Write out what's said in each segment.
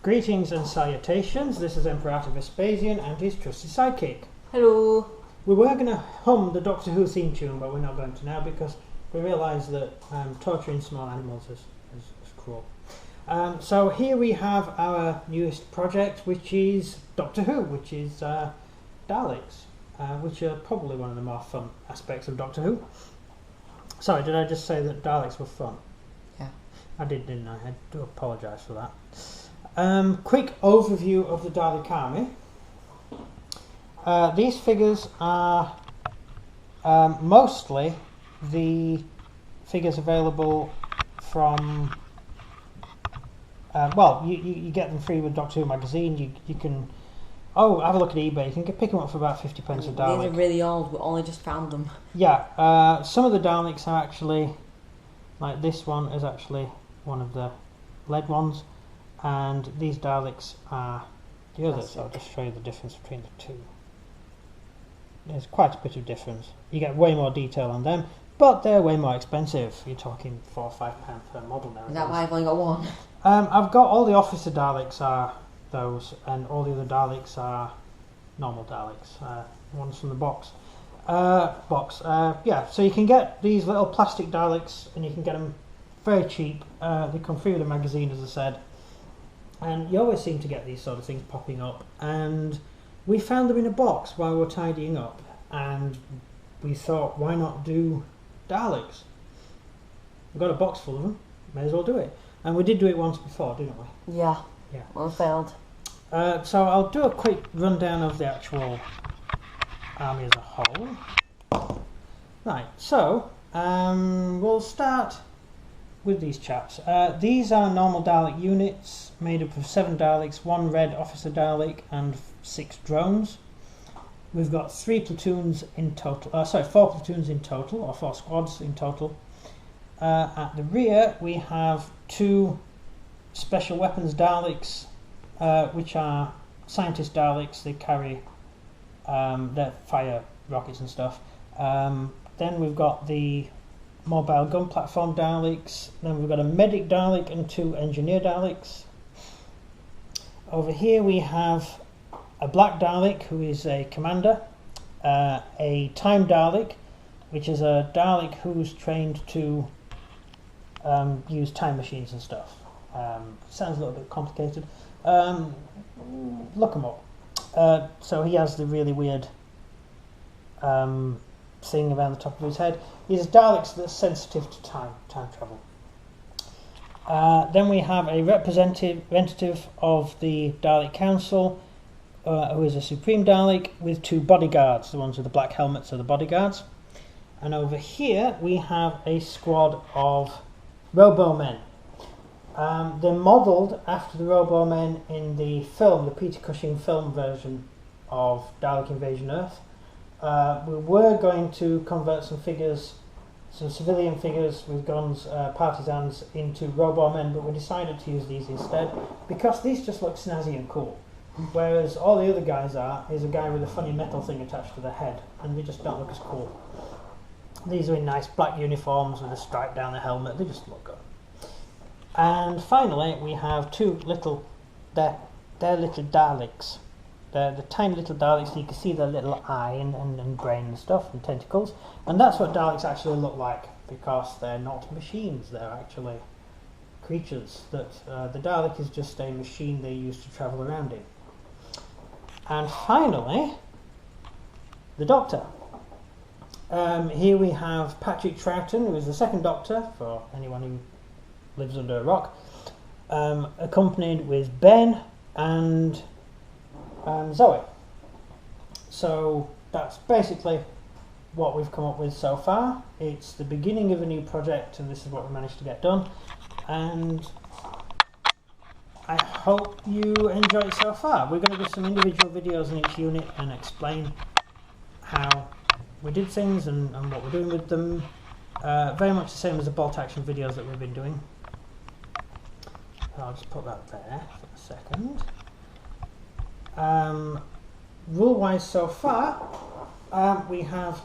Greetings and salutations, this is Imperator Vespasian and his trusty sidekick. Hello. We were going to hum the Doctor Who theme tune, but we're not going to now because we realise that torturing small animals is cruel. So here we have our newest project, which is Doctor Who, which is Daleks, which are probably one of the more fun aspects of Doctor Who. Sorry, did I just say that Daleks were fun? Yeah. I did, didn't I? I do apologise for that. Quick overview of the Dalek army. These figures are mostly the figures available from you get them free with Doctor Who magazine. You can have a look at eBay. You can pick them up for about 50 pence a Dalek. These are really old. We only just found them. Yeah, some of the Daleks are actually, like this one is actually one of the lead ones, and these Daleks are the others. So I'll just show you the difference between the two. There's quite a bit of difference. You get way more detail on them, but they're way more expensive. You're talking £4 or £5 per model now. Is that why I've only got one? I've got all the officer Daleks are those, and all the other Daleks are normal Daleks. Ones from the box. Yeah, so you can get these little plastic Daleks, and you can get them very cheap. They come free with a magazine, as I said. And you always seem to get these sort of things popping up. And we found them in a box while we were tidying up, and we thought, why not do Daleks? We've got a box full of them, may as well do it. And we did do it once before, didn't we? Yeah. Yeah. Well, failed. So I'll do a quick rundown of the actual army as a whole. Right, so we'll start with these chaps. These are normal Dalek units made up of 7 Daleks, 1 red officer Dalek and 6 drones. We've got 3 platoons in total, 4 platoons in total, or 4 squads in total. At the rear we have 2 special weapons Daleks, which are scientist Daleks. They carry their fire rockets and stuff. Then we've got the mobile gun platform Daleks. Then we've got a medic Dalek and 2 engineer Daleks. Over here we have a black Dalek who is a commander, a time Dalek, which is a Dalek who's trained to use time machines and stuff. Sounds a little bit complicated. Look him up. So he has the really weird thing around the top of his head. He's a Dalek that's sensitive to time travel. Then we have a representative of the Dalek Council, who is a Supreme Dalek, with 2 bodyguards. The ones with the black helmets are the bodyguards. And over here we have a squad of robomen. They're modelled after the robomen in the film, the Peter Cushing film version of Dalek Invasion Earth. We were going to convert some figures, some civilian figures with guns, partisans, into robomen, but we decided to use these instead because these just look snazzy and cool. Whereas all the other guys is a guy with a funny metal thing attached to the head, and they just don't look as cool. These are in nice black uniforms with a stripe down the helmet. They just look good. And finally, we have 2 little, they're little Daleks. They're the tiny little Daleks. You can see their little eye and brain and stuff and tentacles. And that's what Daleks actually look like, because they're not machines. They're actually creatures. That the Dalek is just a machine they use to travel around in. And finally, the Doctor. Here we have Patrick Troughton, who is the 2nd Doctor, for anyone who lives under a rock, accompanied with Ben and Zoe. So that's basically what we've come up with so far. It's the beginning of a new project, and this is what we managed to get done. And I hope you enjoy it so far. We're going to do some individual videos in each unit and explain how we did things and what we're doing with them. Very much the same as the Bolt Action videos that we've been doing. I'll just put that there for a second. Rule-wise so far, we have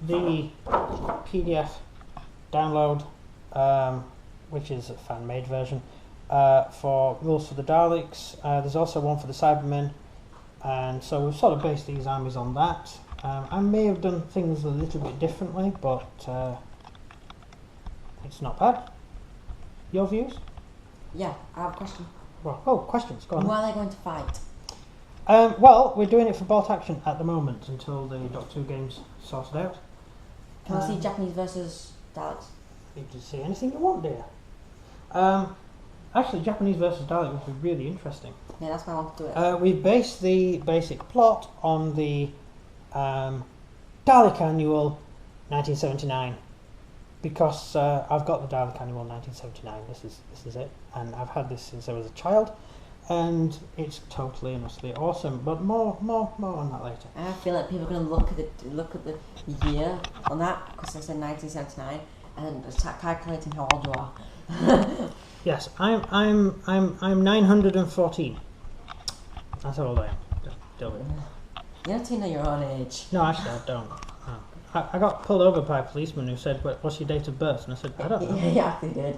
the PDF download, which is a fan-made version. for rules for the Daleks. There's also one for the Cybermen, and so we've sort of based these armies on that. I may have done things a little bit differently, but it's not bad. Your views? Yeah, I have a question. Well, oh, questions, go on. Who are they going to fight? Well, we're doing it for Bolt Action at the moment until the Doctor Who game's sorted out. Can I see Japanese versus Daleks? You can see anything you want, dear. Actually, Japanese versus Dalek would be really interesting. Yeah, that's why I want to do it. We've based the basic plot on the Dalek Annual 1979 because I've got the Dalek Annual 1979. This is it, and I've had this since I was a child, and it's totally and utterly awesome. But more on that later. I feel like people are going to look at the year on that because they said 1979 and start calculating how old you are. Yes, I'm 914. That's how old I am. Don't worry. You don't know your own age. No, actually, I don't. No. I got pulled over by a policeman who said, "What's your date of birth?" And I said, "I don't know." Yeah, they did.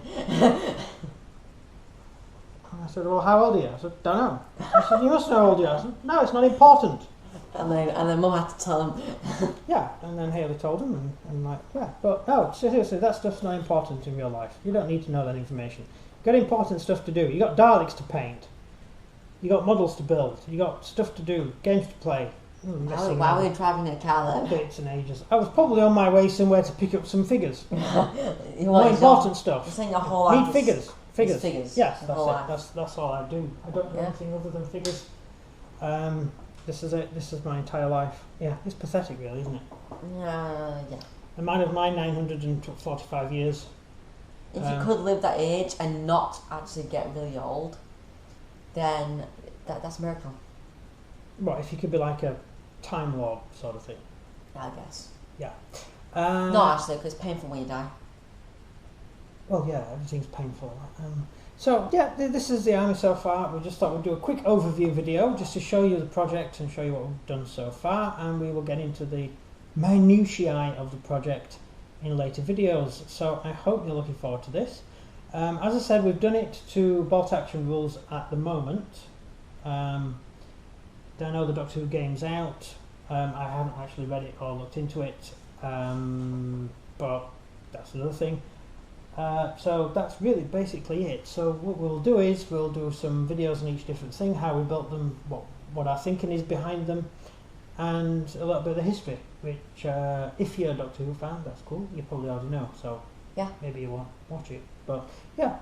And I said, "Well, how old are you?" I said, "Don't know." I said, "You must know how old you are." I said, "No, it's not important." And then Mum had to tell him. Yeah, and then Haley told him, and like, yeah. But no, seriously, that stuff's not important in real life. You don't need to know that information. You've got important stuff to do. You got Daleks to paint. You got models to build. You got stuff to do, games to play. Why were you driving a car then? Bits and ages. I was probably on my way somewhere to pick up some figures. More important stuff. You're saying your whole life. Need figures. Figures. Figures. Yes, Your that's whole it. life. That's all I do. I don't do anything other than figures. This is it. This is my entire life. Yeah, it's pathetic, really, isn't it? Yeah. And mine of my 945 years. If you could live that age and not actually get really old, then that's a miracle. Well, if you could be like a Time Lord sort of thing. I guess. Yeah. No, actually, because it's painful when you die. Well, yeah, everything's painful. So, yeah, this is the army so far. We just thought we'd do a quick overview video just to show you the project and show you what we've done so far, and we will get into the minutiae of the project in later videos. So I hope you're looking forward to this. As I said, we've done it to Bolt Action rules at the moment. I know the Doctor Who game's out. I haven't actually read it or looked into it, but that's another thing. So that's really basically it. So what we'll do is we'll do some videos on each different thing, how we built them, what our thinking is behind them, and a little bit of the history, which if you're a Doctor Who fan, that's cool, you probably already know, so yeah, maybe you won't watch it. But yeah,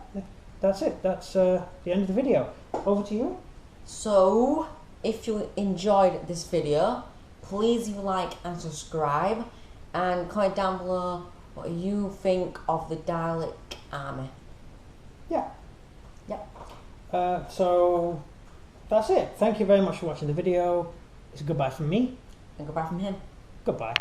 that's it. That's the end of the video. Over to you. So if you enjoyed this video, please leave a like and subscribe, and comment down below what you think of the Dalek army. Yeah. Yep. So that's it. Thank you very much for watching the video. It's a goodbye from me. And goodbye from him. Goodbye.